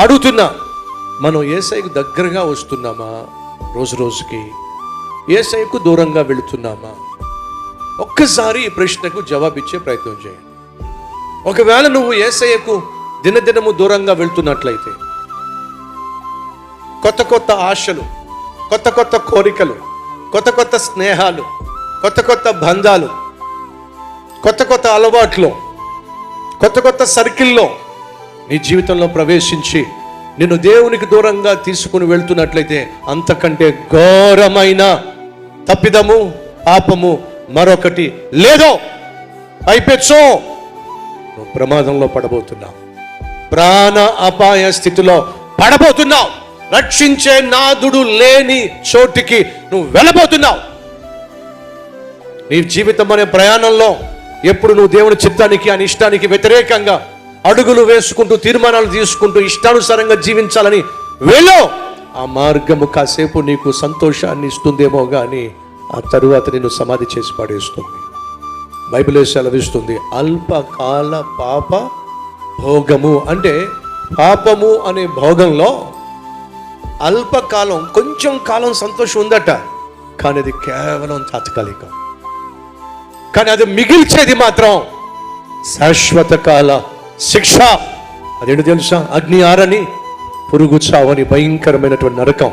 అడుగుతున్నా, మనం యేసయ్యకు దగ్గరగా వస్తున్నామా? రోజు రోజుకి యేసయ్యకు దూరంగా వెళుతున్నామా? ఒక్కసారి ఈ ప్రశ్నకు జవాబిచ్చే ప్రయత్నం చేయండి. ఒకవేళ నువ్వు యేసయ్యకు దినదినము దూరంగా వెళ్తున్నట్లయితే, కొత్త కొత్త ఆశలు, కొత్త కొత్త కోరికలు, కొత్త కొత్త స్నేహాలు, కొత్త కొత్త బంధాలు, కొత్త కొత్త అలవాట్లు, కొత్త కొత్త సర్కిల్లో నీ జీవితంలో ప్రవేశించి నిన్ను దేవునికి దూరంగా తీసుకుని వెళ్తున్నట్లయితే, అంతకంటే ఘోరమైన తప్పిదము, పాపము మరొకటి లేదో. పైపెచ్చో నువ్వు ప్రమాదంలో పడబోతున్నావు, ప్రాణ అపాయ స్థితిలో పడబోతున్నావు. రక్షించే నాదుడు లేని చోటికి నువ్వు వెళ్ళబోతున్నావు. నీ జీవితం అనే ప్రయాణంలో ఎప్పుడు నువ్వు దేవుని చిత్తానికి, ఆయన ఇష్టానికి వ్యతిరేకంగా అడుగులు వేసుకుంటూ, తీర్మానాలు తీసుకుంటూ ఇష్టానుసారంగా జీవించాలని వెళ్ళు. ఆ మార్గము కాసేపు నీకు సంతోషాన్ని ఇస్తుందేమో కానీ ఆ తరువాత నిన్ను సమాధి చేసి పడేస్తుంది. బైబిల్ సెలవిస్తుంది, అల్పకాల పాప భోగము అంటే, పాపము అనే భోగంలో అల్పకాలం, కొంచెం కాలం సంతోషం ఉందట, కానీ అది కేవలం తాత్కాలికం. కానీ అది మిగిల్చేది మాత్రం శాశ్వత కాల శిక్ష. అదేంటి తెలుసా? అగ్ని ఆరని, పురుగు చావని భయంకరమైనటువంటి నరకం.